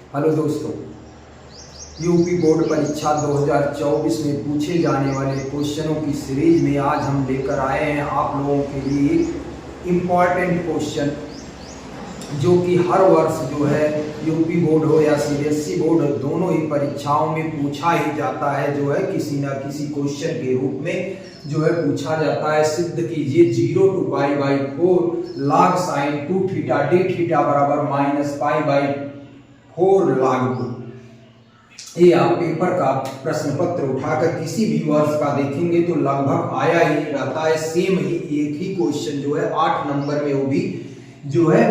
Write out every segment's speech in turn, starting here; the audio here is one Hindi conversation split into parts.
हेलो दोस्तों, यूपी बोर्ड परीक्षा 2024 में पूछे जाने वाले क्वेश्चनों की सीरीज में आज हम लेकर आए हैं आप लोगों के लिए इम्पॉर्टेंट क्वेश्चन जो कि हर वर्ष जो है यूपी बोर्ड हो या सीबीएसई बोर्ड हो, दोनों ही परीक्षाओं में पूछा ही जाता है। जो है किसी ना किसी क्वेश्चन के रूप में जो है पूछा जाता है। सिद्ध कीजिए 0 to π/4 log sin 2 theta d theta बराबर -π/4 log 2। ये आप पेपर का प्रश्न पत्र उठाकर किसी भी वर्ष का देखेंगे तो लगभग आया ही रहता है। सेम ही एक ही क्वेश्चन जो है 8 नंबर में वो भी जो है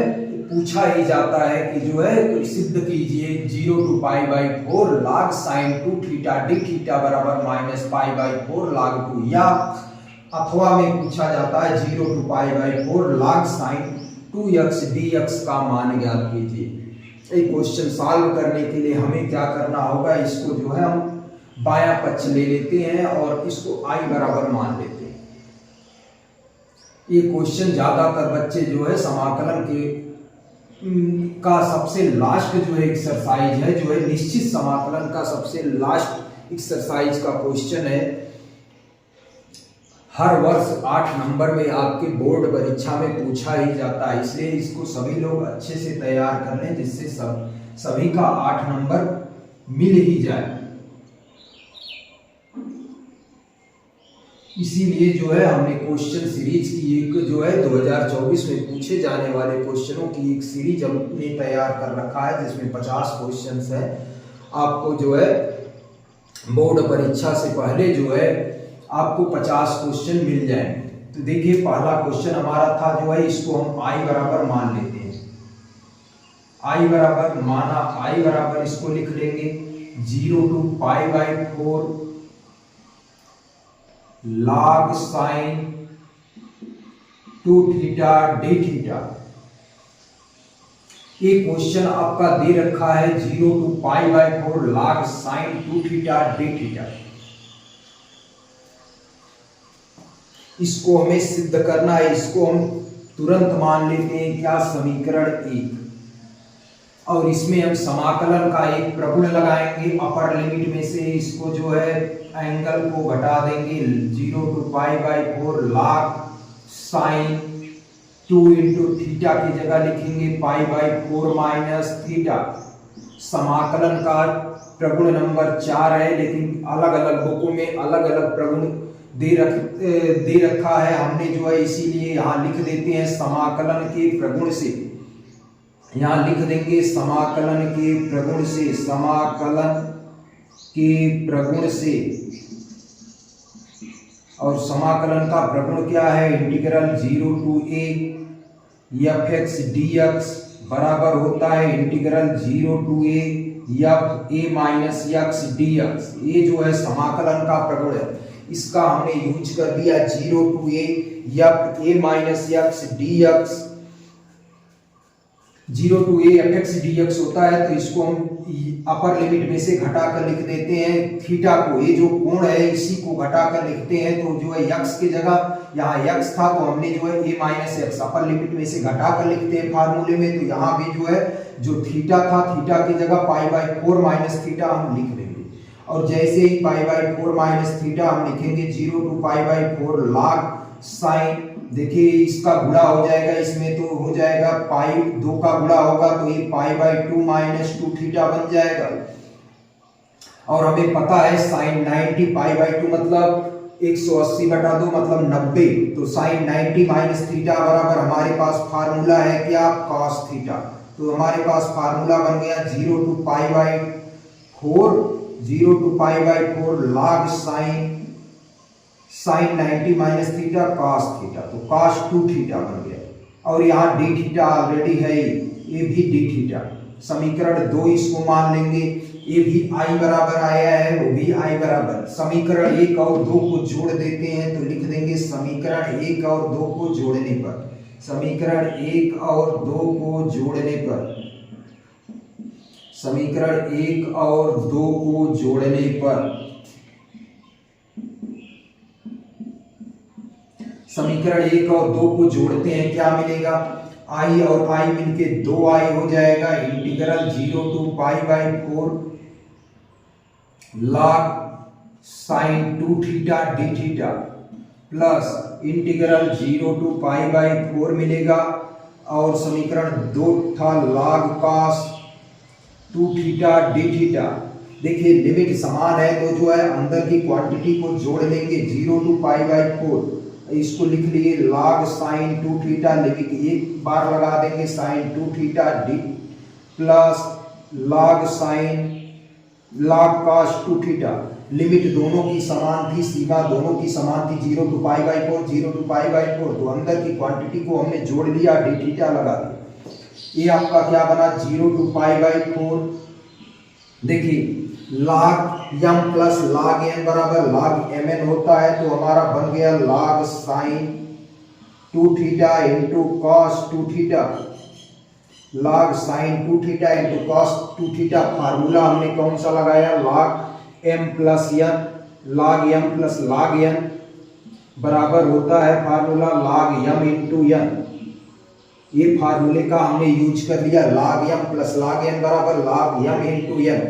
पूछा ही जाता है कि जो है तो सिद्ध कीजिए 0 to π/4 log sin 2 theta d theta बराबर -π/4 log 2, या अथवा में पूछा जाता है 0 to π/4 log sin 2x dx का मान ज्ञात कीजिए। एक क्वेश्चन सॉल्व करने के लिए हमें क्या करना होगा, इसको जो है हम बायां पक्ष ले लेते हैं और इसको i बराबर मान लेते हैं। ये क्वेश्चन ज्यादातर बच्चे जो है समाकलन का सबसे लास्ट जो है एक्सरसाइज है, जो है निश्चित समाकलन का सबसे लास्ट एक्सरसाइज का क्वेश्चन है। हर वर्ष 8 नंबर में आपके बोर्ड परीक्षा में पूछा ही जाता है, इसलिए इसको सभी लोग अच्छे से तैयार कर लें जिससे सभी का 8 नंबर मिल ही जाए। इसीलिए जो है हमने क्वेश्चन सीरीज की एक जो है 2024 में पूछे जाने वाले क्वेश्चनों की एक सीरीज हमने तैयार कर रखा है जिसमें 50 क्वेश्चंस है। आपको जो है बोर्ड परीक्षा से पहले जो है आपको 50 क्वेश्चन मिल जाएंगे। तो देखिए पहला क्वेश्चन हमारा था जो है, इसको हम i बराबर मान लेते हैं। i बराबर माना, i बराबर इसको लिख लेंगे 0 to π/4 log sin 2 theta d theta. ये क्वेश्चन आपका दे रखा है 0 to π/4 log sin 2 theta d theta. इसको हमें सिद्ध करना है, इसको हम तुरंत मान लेते हैं क्या, समीकरण 1। और इसमें हम समाकलन का एक प्रगुण लगाएंगे अपर लिमिट में से, इसको जो है एंगल को घटा देंगे 0 to π/4 log sin 2 into theta की जगह लिखेंगे π/4 माइनस थीटा। समाकलन का प्रगुण नंबर 4 है, लेकिन अलग अलग बुकों में अलग अलग प्रगुण दे रखा है हमने जो है, इसीलिए यहाँ लिख देते हैं समाकलन के प्रगुण से। यहाँ लिख देंगे समाकलन के प्रगुण से, समाकलन के प्रगुण से। और समाकलन का प्रगुण क्या है, integral 0 to a fx dx बराबर होता है integral 0 to a minus x dx। ये जो है समाकलन का प्रगुण है, इसका हमने यूज कर दिया 0 to a minus x dx। 0 to a fx dx होता है, तो इसको हम अपर लिमिट में से घटाकर लिख देते हैं थीटा को। ये जो कोण है इसी को घटाकर लिखते हैं, तो जो है x की जगह यहाँ x था तो हमने जो है a minus x upper limit में से घटाकर लिखते हैं फार्मूले में। तो यहाँ भी जो है जो थीटा था, थीटा की जगह π/4 माइनस थीटा हम लिख देंगे। और जैसे ही π/4 माइनस थीटा हम लिखेंगे 0 to π/4 log sin, देखिए इसका गुणा हो जाएगा, इसमें तो हो जाएगा π2 का गुणा होगा तो ये π/2 माइनस 2 थीटा बन जाएगा। और हमें पता है sin 90 π/2 मतलब 180/2 मतलब 90, तो sin 90 माइनस थीटा बराबर हमारे पास फार्मूला है क्या, cos थीटा। तो हमारे पास फार्मूला बन गया 0 to π/4 log sin 90 minus theta cos theta, तो cos 2 थीटा बन गया। और यहाँ d थीटा ऑलरेडी है, ये भी d थीटा। समीकरण 2 इसको मान लेंगे, ये भी i बराबर आया है, वो भी i बराबर। समीकरण 1 और 2 को जोड़ देते हैं तो लिख देंगे समीकरण 1 और 2 को जोड़ने पर, समीकरण 1 और 2 को जोड़ने पर, समीकरण 1 और 2 को जोड़ने पर समीकरण 1 और 2 को जोड़ते हैं क्या मिलेगा, आई और आई मिलके 2i हो जाएगा। Integral 0 to pi by 4 log sine 2 theta D theta plus integral 0 to pi by 4 मिलेगा और समीकरण 2 था log cos 2 theta D theta. देखिए लिमिट समान है तो जो है अंदर की क्वांटिटी को जोड़ लेंगे 0 टू पाई बाई 4, इसको लिख लिए log साइन 2 थीटा, लिमिट एक बार लगा देंगे sine 2 theta D plus log sine log cos 2 theta. Limit दोनों की समान थी, सीमा दोनों की समान थी 0 to pi by 4 0 to pi by 4, तो अंदर की क्वांटिटी को हमने जोड़ लिया डी थीटा लगा दिया। ये आपका क्या बना 0 टू पाई बाई 4। देखिए log m plus log n बराबर log mn होता है, तो हमारा बन गया log sine 2 theta into cos 2 theta, log sine 2 theta into cos 2 theta. Formula हमने कौन सा लगाया log m plus n, log m plus log n बराबर होता है formula log m into n। ये फार्मूले का हमने यूज कर लिया log m plus log n बराबर log m इंटू n।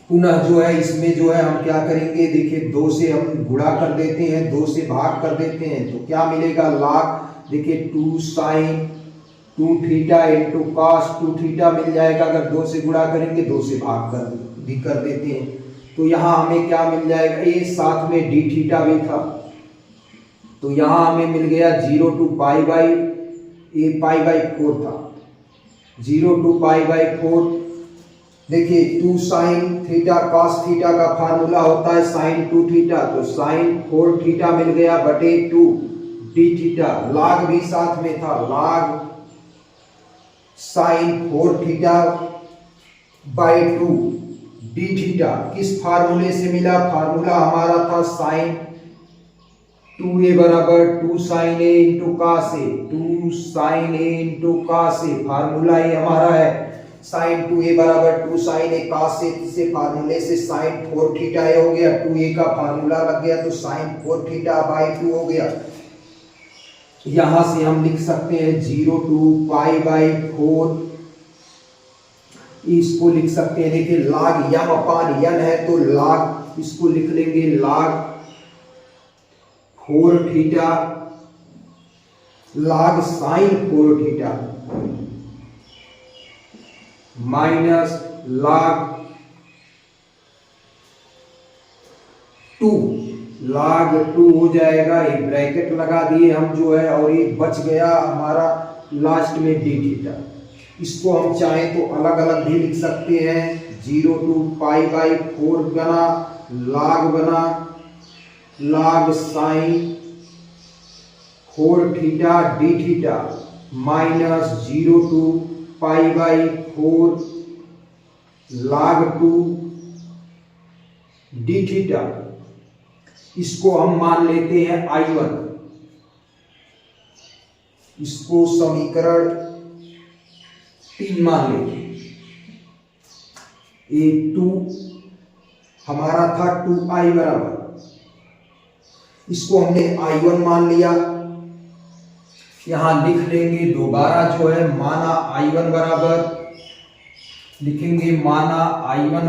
पुनः जो है इसमें जो है हम क्या करेंगे, देखिए 2 से हम गुणा कर देते हैं, 2 से भाग कर देते हैं, तो क्या मिलेगा log, देखिए 2 sine 2 theta into cos 2 theta मिल जाएगा। अगर 2 से गुणा करेंगे 2 से भाग कर भी कर देते हैं, तो यहाँ हमें क्या मिल जाएगा, ये साथ में डी थीटा भी था, तो यहाँ हमें मिल गया 0 टू पाई बाई 4 था, 0 टू पाई बाई 4। देखिए 2 साइन थीटा कॉस थीटा का फार्मूला होता है साइन 2 थीटा, तो साइन 4 थीटा मिल गया बटे 2 डी थीटा। log भी साथ में था, log sine 4 theta by 2 D theta. किस फार्मूले से मिला, फार्मूला हमारा था साइन 2a बराबर 2 sign A into cos A, 2 sign A into cos A, formula ये हमारा है साइन 2a बराबर 2 साइन ए कॉस ए, से फार्मूले से साइन 4 थीटा ए हो गया, 2a का फार्मूला लग गया तो साइन 4 थीटा बाई 2 हो गया। यहां से हम लिख सकते हैं 0 टू पाई बाई 4, इसको लिख सकते हैं, देखिए log m अपान n है तो log इसको लिख लेंगे log 4 theta log sine 4 theta minus log 2 हो जाएगा, एक ब्रैकेट लगा दिए हम जो है, और ये बच गया हमारा लास्ट में डी थीटा। इसको हम चाहें तो अलग अलग भी लिख सकते हैं, 0 टू पाई बाई 4 बना log sine 4 theta D theta minus 0 to pi by 4 log 2 D theta. इसको हम मान लेते हैं I1, इसको समीकरण 3 मान लेते हैं। A2 हमारा था 2i बराबर, इसको हमने I1 मान लिया, यहां लिख लेंगे दोबारा जो है माना I1 बराबर, लिखेंगे माना I1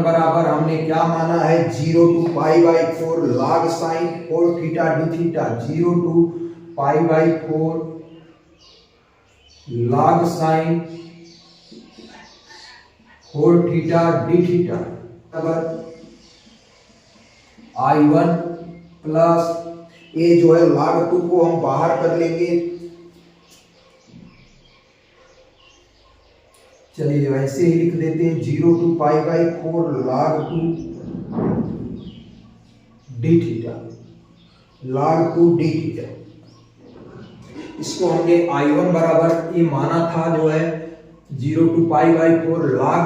बराबर हमने क्या माना है 0 to pi by 4 log sine 4 theta D theta, 0 to pi by 4 log sine 4 theta D theta बराबर I1 प्लस ये जो है log 2 को हम बाहर कर लेंगे, चलिए वैसे ही लिख देते हैं 0 to pi by 4 log 2 D theta log 2 D theta. इसको हमने I1 बराबर ये माना था जो है 0 to pi by 4 log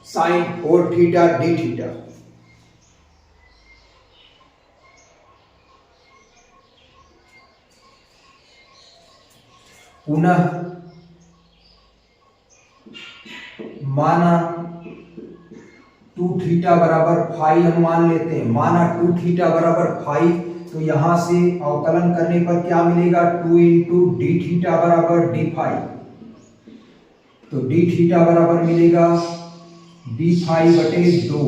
sine 4 theta D theta. पुनः माना 2 थीटा बराबर 5 हम मान लेते हैं, माना 2 थीटा बराबर 5, तो यहां से अवकलन करने पर क्या मिलेगा, 2 इंटू डी थीटा बराबर डी फाई। तो डी थीटा बराबर मिलेगा डी फाई बटे 2।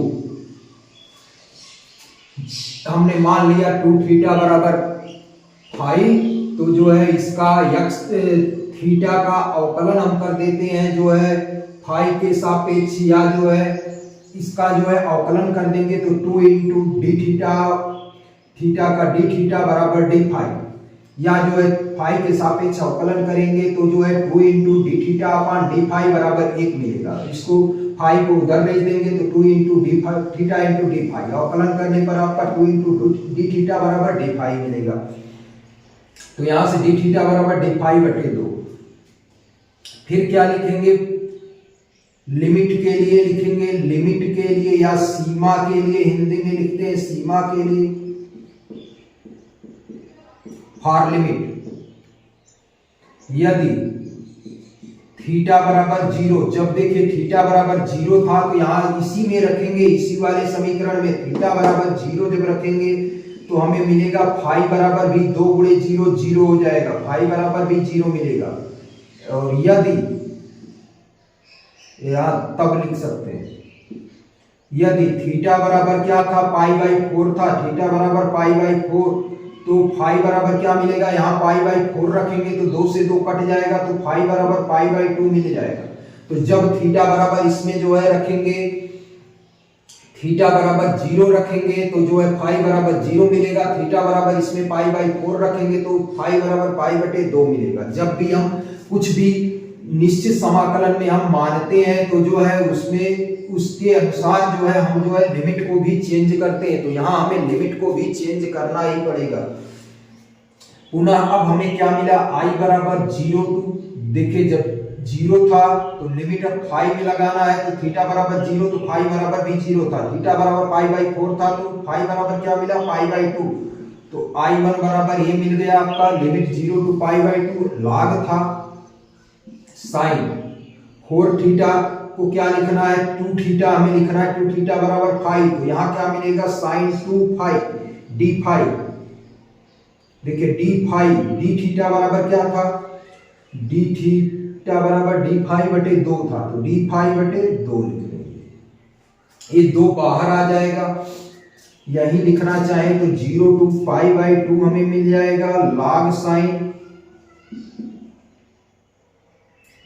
हमने मान लिया 2 थीटा बराबर फाई, तो जो है इसका यक्स थीटा का अवकलन हम कर देते हैं जो है फाई के सापेक्ष, या जो है इसका जो है अवकलन कर देंगे तो 2 इंटू डी थीटा, थीटा का डी थीटा बराबर डी फाई, या जो है फाई के सापेक्ष अवकलन करेंगे तो जो है 2 into D theta upon D phi बराबर 1 मिलेगा। इसको फाई को उधर भेज देंगे तो 2 into D phi theta into D phi, अवकलन करने पर आपका 2 इंटू डी थीटा बराबर डी फाई मिलेगा। तो यहां से डी थीटा बराबर डी फाई बटे 2। फिर क्या लिखेंगे, लिमिट के लिए लिखेंगे, लिमिट के लिए या सीमा के लिए हिंदी में लिखते हैं सीमा के लिए, फॉर लिमिट यदि थीटा बराबर 0, जब देखिए थीटा बराबर 0 था तो यहां इसी में रखेंगे, इसी वाले समीकरण में थीटा बराबर 0 जब रखेंगे तो हमें मिलेगा फाई बराबर भी 2 गुणे 0 0 हो जाएगा, फाई बराबर भी 0 मिलेगा। और यदि यहां तब लिख सकते हैं यदि थीटा बराबर क्या था, पाई बाई 4 था, थीटा बराबर पाई बाई 4, तो फाई बराबर क्या मिलेगा, यहाँ पाई बाई 4 रखेंगे तो 2 से 2 कट जाएगा तो फाई बराबर पाई बाई 2 मिल जाएगा। तो जब थीटा बराबर इसमें जो है रखेंगे, थीटा बराबर 0 रखेंगे तो जो है फाई बराबर 0 मिलेगा, थीटा बराबर इसमें पाई बाई 4 रखेंगे तो फाई बराबर पाई बटे 2 मिलेगा। जब भी हम कुछ भी निश्चित समाकलन में हम मानते हैं तो जो है उसमें उसके अनुसार जो है हम जो है लिमिट को भी चेंज करते हैं, तो यहाँ हमें लिमिट को भी चेंज करना ही पड़ेगा। पुनः अब हमें क्या मिला, आई बराबर 0 टू, देखिए जब 0 था तो लिमिट अब फाई में लगाना है, तो थीटा बराबर 0 तो फाई बराबर भी 0 था, थीटा बराबर पाई बाई 4 था तो फाई बराबर क्या मिला, पाई बाई 2। तो I1 बराबर ये मिल गया आपका, limit 0 to pi by 2 log था साइन 4 थीटा को क्या लिखना है, 2 थीटा हमें लिखना है, 2 थीटा बराबर फाई, तो यहाँ क्या मिलेगा साइन 2 फाई डी फाई। देखिए डी फाई, डी थीटा बराबर क्या था, डी थीटा बराबर डी फाई बटे 2 था, तो डी फाई बटे 2 लिख लेंगे, ये 2 बाहर आ जाएगा। यही लिखना चाहे तो 0 टू पाई बाई 2 हमें मिल जाएगा log साइन,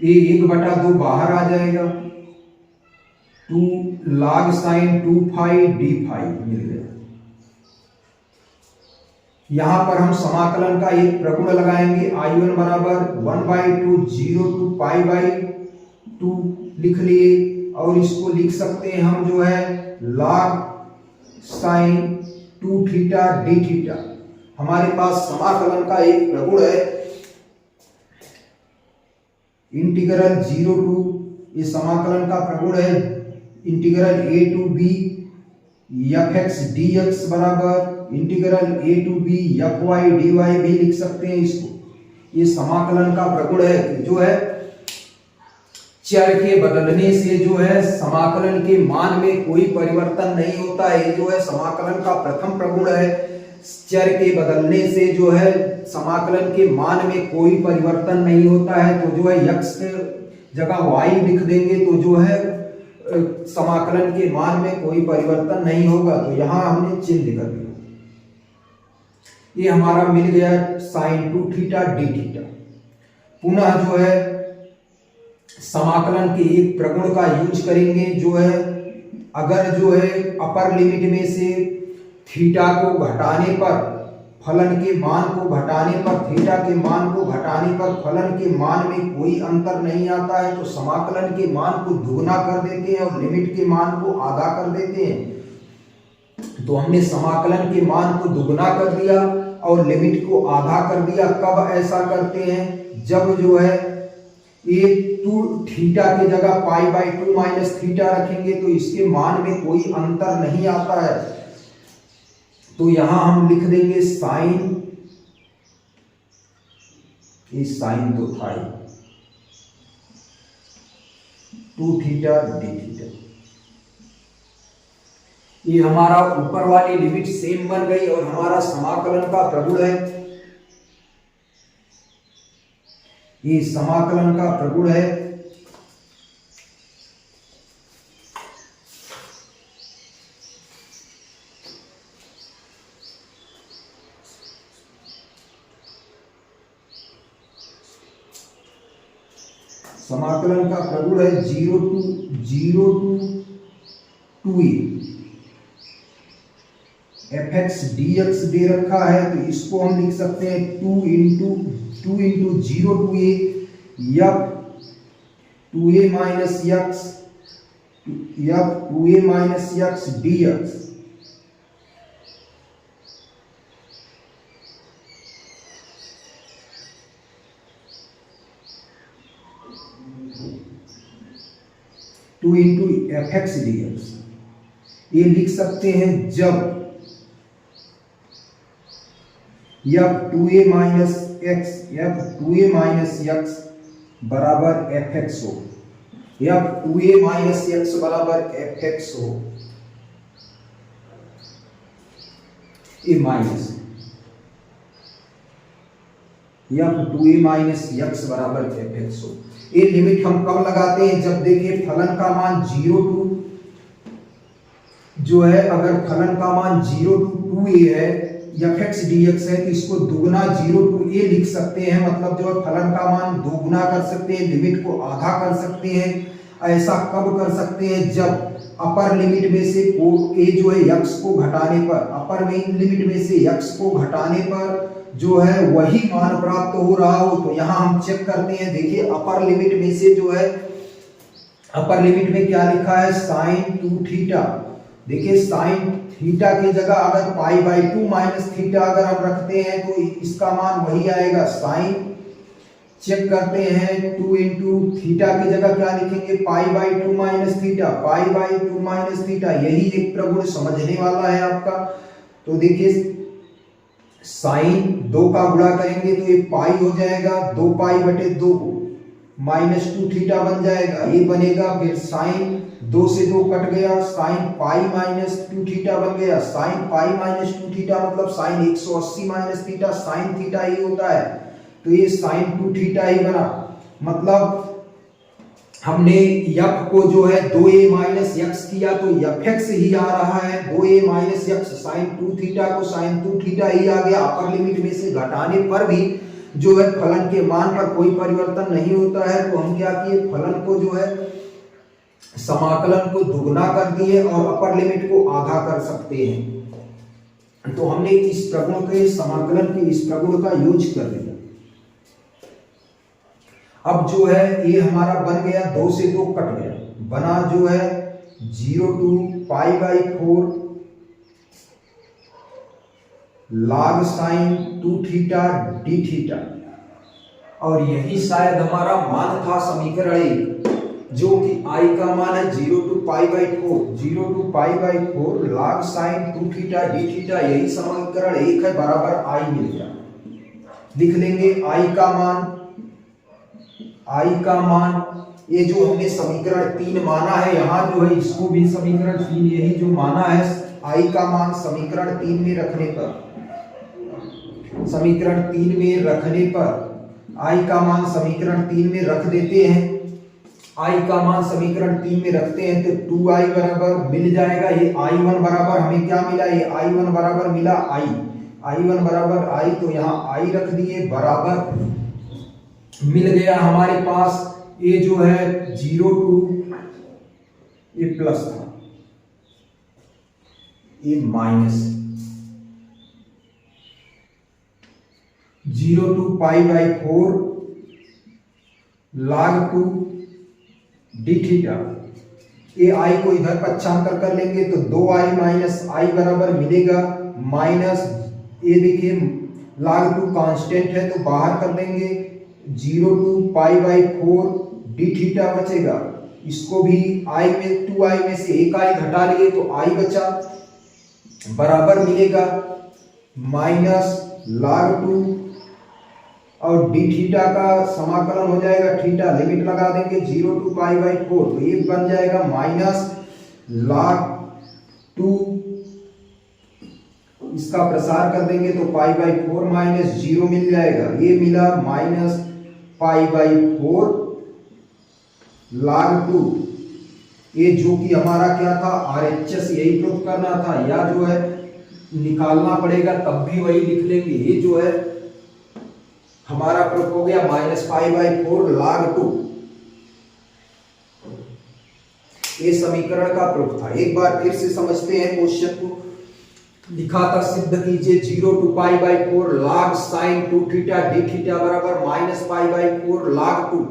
ये 1/2 बाहर आ जाएगा, 2 log sine 2 phi D phi मिल गया। यहां पर हम समाकलन का एक प्रगुण लगाएंगे, I1 बराबर 1/2 0 टू पाई बाई 2 लिख लिए, और इसको लिख सकते हैं हम जो है log sine 2 theta D theta. हमारे पास समाकलन का एक प्रगुण है इंटीग्रल 0 टू, ये समाकलन का प्रगुण है integral a to b fx dx बराबर integral a to b fy dy भी लिख सकते हैं इसको। ये समाकलन का प्रगुण है जो है चर के बदलने से जो है समाकलन के मान में कोई परिवर्तन नहीं होता है, जो है समाकलन का प्रथम प्रगुण है। चर के बदलने से जो है समाकलन के मान में कोई परिवर्तन नहीं होता है, तो जो है x के जगह y लिख देंगे तो जो है समाकलन के मान में कोई परिवर्तन नहीं होगा, तो यहां हमने चिन्ह कर दिया। ये हमारा मिल गया साइन 2 थीटा डी थीटा। पुनः जो है समाकलन के एक प्रगुण का यूज करेंगे, जो है अगर जो है अपर लिमिट में से थीटा को घटाने पर फलन के मान को घटाने पर, थीटा के मान को घटाने पर फलन के मान में कोई अंतर नहीं आता है, तो समाकलन के मान को दुगना कर देते हैं और लिमिट के मान को आधा कर देते हैं। तो हमने समाकलन के मान को दुगना कर दिया और लिमिट को आधा कर दिया। कब ऐसा करते हैं, जब जो है ये 2 थीटा की जगह पाई बाई 2 माइनस थीटा रखेंगे तो इसके मान में कोई अंतर नहीं आता है, तो यहां हम लिख देंगे साइन, ये साइन तो था 2 थीटा डी थीटा। ये हमारा ऊपर वाली लिमिट सेम बन गई और हमारा समाकलन का प्रगुण है, ये समाकलन का प्रगुण है। समाकलन का प्रगुण है 0 to 2a fx dx दे रखा है, तो इसको हम लिख सकते हैं 2 into 0 to a f 2a minus x dx। Two into F x D x, ये लिख सकते हैं जब एफ 2a माइनस एक्स बराबर एफ एक्स हो, एफ 2a माइनस एक्स बराबर एफ एक्स हो, ये minus F 2a minus x बराबर एफ एक्स हो। ये लिमिट हम कब लगाते हैं, जब देखिए फलन का मान 0 टू जो है, अगर फलन का मान 0 to 2a है fx dx है, तो इसको दुगना 0 to a लिख सकते हैं, मतलब जो है फलन का मान दोगुना कर सकते हैं, लिमिट को आधा कर सकते हैं। ऐसा कब कर सकते हैं, जब अपर लिमिट में से को a जो है x को घटाने पर, अपर लिमिट में से x को घटाने पर जो है वही मान प्राप्त हो रहा हो। तो यहां हम चेक करते हैं, देखिए अपर लिमिट में से जो है, अपर लिमिट में क्या लिखा है sin 2 थीटा। देखिए sin थीटा की जगह अगर π/2 माइनस थीटा अगर हम रखते हैं तो इसका मान वही आएगा sin। चेक करते हैं 2 इंटू थीटा की जगह क्या लिखेंगे π/2 माइनस थीटा, π/2 माइनस थीटा, यही एक प्रगुण समझने वाला है आपका। तो देखिए साइन 2 का गुणा करेंगे तो ये पाई हो जाएगा, 2π/2 -2 थीटा बन जाएगा, ये बनेगा। फिर साइन 2 से 2 कट गया, साइन पाई -2 थीटा बन गया, साइन पाई -2 थीटा मतलब sine 180 minus theta, sine theta ही होता है, तो ये साइन 2 थीटा ही बना। मतलब हमने f को जो है 2a माइनस x किया तो fx ही आ रहा है, 2a minus x sine 2 theta को साइन 2 थीटा ही आ गया। अपर लिमिट में से घटाने पर भी जो है फलन के मान पर कोई परिवर्तन नहीं होता है, तो हम क्या किए, फलन को जो है समाकलन को दुगना कर दिए और अपर लिमिट को आधा कर सकते हैं। तो हमने इस प्रगुण के समाकलन के इस प्रगुण का यूज कर लिया। अब जो है ये हमारा बन गया, 2 से 2 कट गया, बना जो है 0 to π/4 log sin 2 theta D theta, और यही शायद हमारा मान था समीकरण 1, जो कि i का मान है 0 to π/4 log sin 2 theta D theta, यही समीकरण 1 है, बराबर i मिल गया। लिख लेंगे i का मान ये जो हमने समीकरण 3 माना है, यहाँ जो है इसको भी समीकरण 3 यही जो माना है, i का मान समीकरण 3 में रखने पर, समीकरण 3 में रखने पर i का मान समीकरण 3 में रख देते हैं, i का मान समीकरण 3 में रखते हैं तो 2i बराबर मिल जाएगा। ये i1 बराबर हमें क्या मिला, ये i1 बराबर मिला i1 बराबर i, तो यहाँ i रख दिए, बराबर मिल गया हमारे पास। ये जो है 0 to ये प्लस था, ये minus 0 to π/4 log 2 D theta. ये i को इधर पक्षांतर कर लेंगे तो 2i माइनस i बराबर मिलेगा, माइनस ये देखिए log 2 कांस्टेंट है तो बाहर कर देंगे, 0 to π/4 डी थीटा बचेगा। इसको भी i में 2i में से एक i घटा लिए तो i बचा, बराबर मिलेगा माइनस log 2 और डी थीटा का समाकलन हो जाएगा, थीटा लिमिट लगा देंगे 0 to π/4 तो ये बन जाएगा माइनस log 2, इसका प्रसार कर देंगे तो पाई बाई 4 माइनस 0 मिल जाएगा, ये मिला माइनस पाई बाई 4 log 2। ये जो कि हमारा क्या था, RHS यही प्रूफ करना था, या जो है निकालना पड़ेगा तब भी वही लिख लेंगे। ये जो है हमारा प्रूफ हो गया माइनस पाई बाई 4 log 2। ये समीकरण का प्रूफ था। एक बार फिर से समझते हैं क्वेश्चन को। लिखा था सिद्ध कीजिए 0 to pi by 4 log sin 2 theta D theta बराबर माइनस पाई बाई 4 log 2।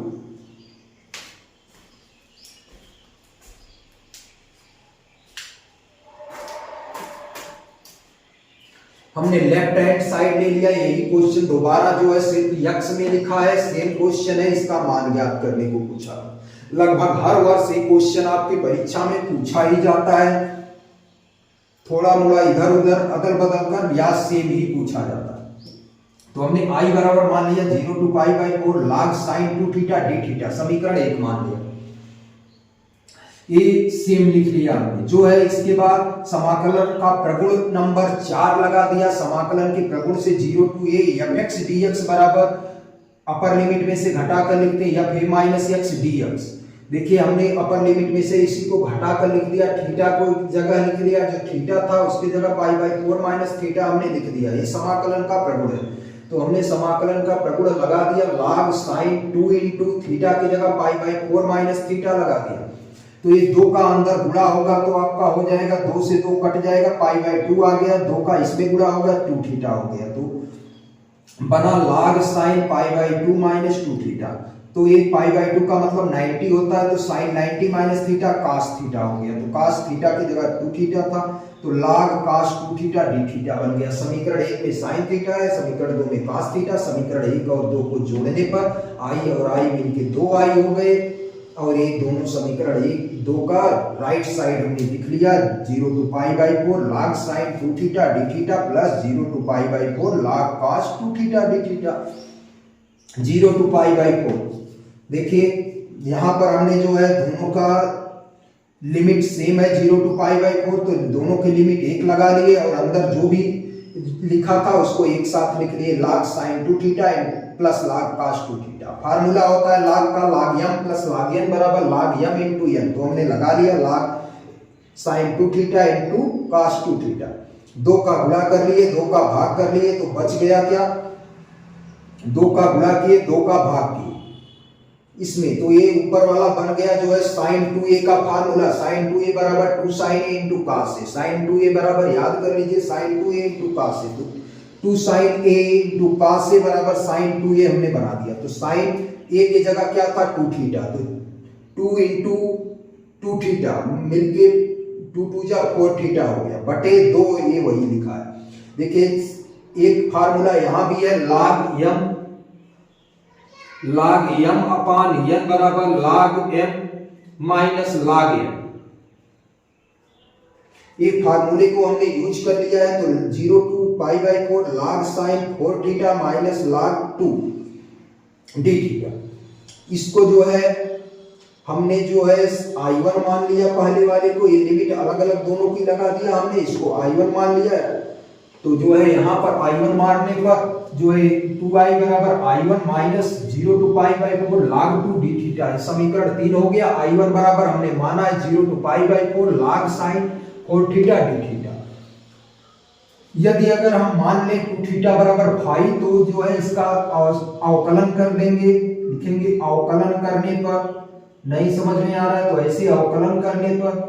हमने लेफ्ट हैंड साइड ले लिया। यही क्वेश्चन दोबारा जो है सिर्फ यक्स में लिखा है, सेम क्वेश्चन है, इसका मान ज्ञात करने को पूछा। लगभग हर वर्ष ये क्वेश्चन आपकी परीक्षा में पूछा ही जाता है, थोड़ा मोड़ा इधर उधर अदल बदल कर या सेम ही पूछा जाता है। तो हमने आई बराबर मान लिया 0 to pi by 4 log sin 2 theta D theta, समीकरण 1 मान लिया, ये सेम लिख लिया हमने। जो है इसके बाद समाकलन का प्रगुण नंबर 4 लगा दिया। समाकलन के प्रगुण से 0 to a fx dx बराबर अपर लिमिट में से घटाकर लिखते हैं f माइनस x dx। देखिए हमने अपर लिमिट में से इसी को घटाकर लिख दिया, थीटा को जगह लिख लिया, जो थीटा था उसकी जगह पाई बाई 4 माइनस थीटा हमने लिख दिया। ये समाकलन का प्रगुण है, तो हमने समाकलन का प्रगुण लगा दिया log sin 2 इंटू थीटा की जगह पाई बाई 4 माइनस थीटा लगा दिया। तो ये 2 का अंदर गुणा होगा तो आपका हो जाएगा 2 से 2 कट जाएगा, पाई बाई 2 आ गया, 2 का इसमें गुणा होगा 2 थीटा हो गया, तो बना log sin pi by 2 minus 2 theta. तो ये पाई बाई 2 का मतलब 90 होता है, तो sin 90 minus theta cos theta हो गया। तो cos थीटा की जगह 2 थीटा था, तो log cos 2 theta D theta बन गया। समीकरण 1 में sin थीटा है, समीकरण 2 में cos थीटा। समीकरण 1 और 2 को जोड़ने पर i और i मिलके 2i हो गए, और ये दोनों समीकरण 1 2 का राइट साइड हमने लिख लिया 0 to pi by 4 log sin 2 theta D theta plus 0 to pi by 4 log cos 2 theta D theta. 0 to pi by 4, देखिए यहां पर हमने जो है दोनों का लिमिट सेम है 0 to पाई बाई 4, तो दोनों के लिमिट 1 लगा लिए और अंदर जो भी लिखा था उसको एक साथ लिख लिए log sin 2 theta plus log cos 2 theta. Formula होता है log का log m plus log n बराबर log m इंटू n, तो हमने लगा लिया log sin 2 theta into cos 2 theta. 2 का गुणा कर लिए, 2 का भाग कर लिए, तो बच गया क्या, 2 का गुणा किए, 2 का भाग किए इसमें, तो ये ऊपर वाला बन गया जो है sin 2a का फार्मूला, sin 2a बराबर 2 sin a into cos a। sin 2a बराबर याद कर लीजिए sin 2a into cos a, तो 2 sin a into cos a बराबर sin 2a हमने बना दिया। तो sin a की जगह क्या था 2 थीटा, तो 2 इंटू 2 थीटा मिलके 2 2 जा 4 थीटा हो गया बटे 2, ये वही लिखा है। देखिए एक फार्मूला यहां भी है log m अपान n बराबर log m minus log n। ये फार्मूले को हमने यूज कर लिया है, तो 0 to pi by 4 log sin 4 theta minus log 2 D theta. इसको जो है हमने जो है i1 मान लिया पहले वाले को, ये लिमिट अलग अलग दोनों की लगा दिया हमने, इसको i1 मान लिया है। तो जो है यहाँ पर i1 मारने पर जो है 2i बराबर i1 minus 0 to pi by 4 log 2 D theta. समीकरण 3 हो गया। i1 बराबर हमने माना है 0 to pi by 4 log sin 4 theta D theta. यदि अगर हम मान लें 2 थीटा बराबर 5, तो जो है इसका अवकलन कर देंगे, लिखेंगे अवकलन करने पर, नहीं समझ में आ रहा है तो ऐसे अवकलन करने पर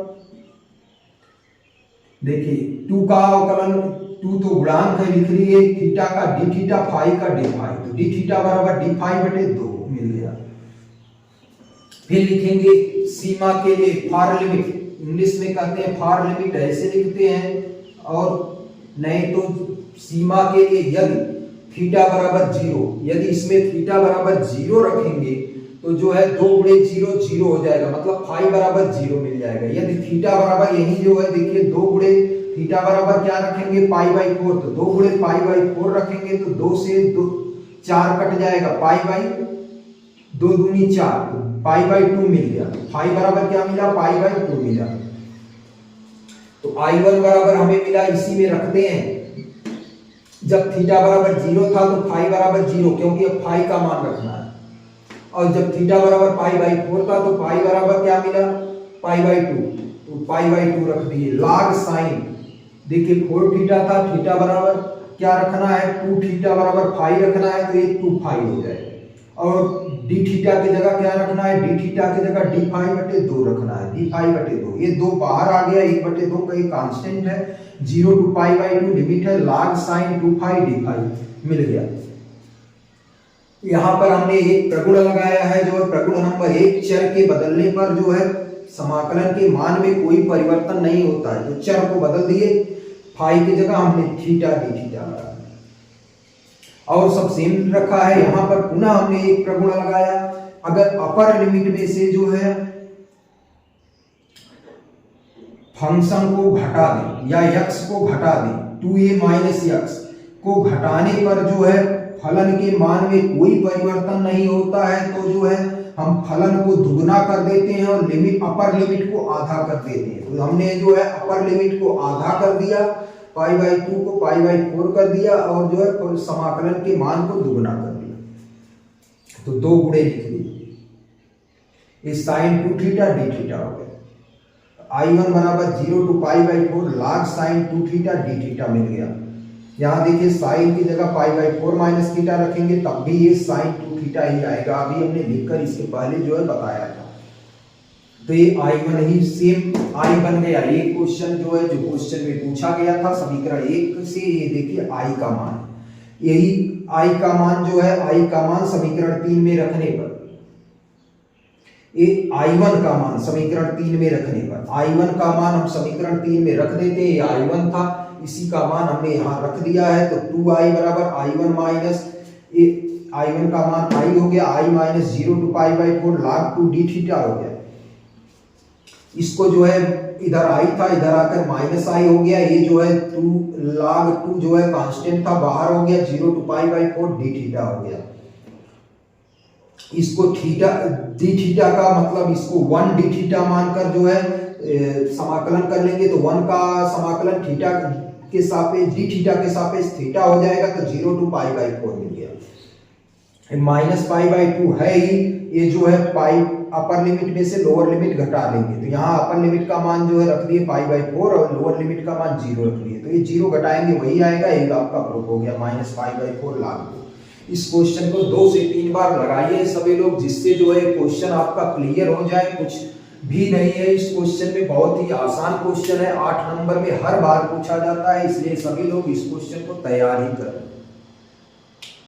देखिए 2 का अवकलन, 2 तो गुणांक है, लिख लिए थीटा का डी थीटा, फाई का डी फाई, तो डी थीटा बराबर डी फाई बटे 2 मिल गया। फिर लिखेंगे सीमा के लिए फार लिमिट, इंग्लिश में कहते हैं फार लिमिट, ऐसे लिखते हैं, और नहीं तो सीमा के लिए यदि थीटा बराबर 0, यदि इसमें थीटा बराबर 0 रखेंगे तो जो है 2 गुणे 0 0 हो जाएगा, मतलब फाई बराबर 0 मिल जाएगा। यदि थीटा बराबर यही जो है देखिए 2 गुणे थीटा बराबर क्या रखेंगे पाई बाई 4, तो 2 गुणे पाई बाई 4 रखेंगे तो 2 से 2 4 कट जाएगा, पाई बाई 2 दूनी 4, पाई बाई 2 मिल गया। फाई बराबर क्या मिला, पाई बाई 2 मिला। तो I1 बराबर हमें मिला, इसी में रखते हैं। जब थीटा बराबर 0 था तो फाई बराबर 0, क्योंकि अब फाई का मान रखना है। और जब थीटा बराबर पाई बाई 4 था तो पाई बराबर क्या मिला, पाई बाई 2, तो पाई बाई 2 रख दिए। लॉग साइन, देखिए 4 थीटा था, थीटा बराबर क्या रखना है, 2 थीटा बराबर फाई रखना है, तो ये 2 फाई हो जाएगा। और डी थीटा की जगह क्या रखना है, डी थीटा की जगह डी फाई बटे 2 रखना है, डी फाई बटे 2। ये 2 बाहर आ गया, 1 बटे 2 का ये कांस्टेंट है, 0 टू पाई बाई 2 लिमिट है, log sine 2 phi D phi मिल गया। यहाँ पर हमने एक प्रगुण लगाया है, जो है प्रगुण नंबर 1, चर के बदलने पर जो है समाकलन के मान में कोई परिवर्तन नहीं होता है। तो चर को बदल दिए, फाई की जगह हमने थीटा डी थीटा लगा और सब सेम रखा है। यहाँ पर पुनः हमने एक प्रगुण लगाया, अगर अपर लिमिट में से जो है फंक्शन को घटा दें या यक्स को घटा दें, 2a माइनस यक्स को घटाने पर जो है फलन के मान में कोई परिवर्तन नहीं होता है, तो जो है हम फलन को दुगना कर देते हैं और लिमिट, अपर लिमिट को आधा कर देते हैं। तो हमने जो है अपर लिमिट को आधा कर दिया, पाई बाई 2 को पाई बाई 4 कर दिया और जो है समाकलन के मान को दुगना कर दिया। तो 2 गुणे लिख दिए, ये साइन 2 थीटा डी थीटा हो गया। I1 बराबर 0 to pi by 4 log sine 2 theta D theta मिल गया। यहाँ देखिए साइन की जगह पाई बाई 4 माइनस थीटा रखेंगे तब भी ये साइन 2 थीटा ही आएगा। अभी हमने लिखकर इसके पहले जो है बताया था। तो ये I1 ही सेम I बन गया। ये क्वेश्चन जो है, जो क्वेश्चन में पूछा गया था समीकरण 1 से, ये देखिए I का मान, यही I का मान जो है, I का मान समीकरण 3 में रखने पर, ये I1 का मान समीकरण 3 में रखने पर, I1 का मान हम समीकरण 3 में रख देते हैं। ये I1 था, इसी का मान हमने यहाँ रख दिया है। तो 2I बराबर I1 माइनस, I1 का मान I हो गया, I minus 0 to pi by 4 log 2 D theta हो गया। इसको जो है इधर I था, इधर आकर माइनस I हो गया। ये जो है 2 लॉग 2 जो है कांस्टेंट था, बाहर हो गया, 0 to pi by 4 d theta हो गया। इसको थीटा डी थीटा का मतलब इसको 1 डी थीटा मानकर जो है समाकलन कर लेंगे, तो 1 का समाकलन थीटा के सापेक्ष डी थीटा के सापेक्ष थीटा हो जाएगा, तो 0 टू पाई बाई 4 मिल गया। माइनस पाई बाई 2 है ही, ये जो है पाई अपर लिमिट में से लोअर लिमिट घटा लेंगे, तो यहाँ अपर लिमिट का मान जो है रख दिए पाई बाई 4 और लोअर लिमिट का मान 0 रख दिए। तो ये 0 घटाएंगे वही आएगा, ये आपका प्रूफ हो गया, माइनस पाई बाई 4 लॉग 2। इस क्वेश्चन को 2 से 3 बार लगाइए सभी लोग, जिससे जो है क्वेश्चन आपका क्लियर हो जाए। कुछ भी नहीं है इस क्वेश्चन में, बहुत ही आसान क्वेश्चन है, 8 नंबर में हर बार पूछा जाता है, इसलिए सभी लोग इस क्वेश्चन को तैयार ही करें।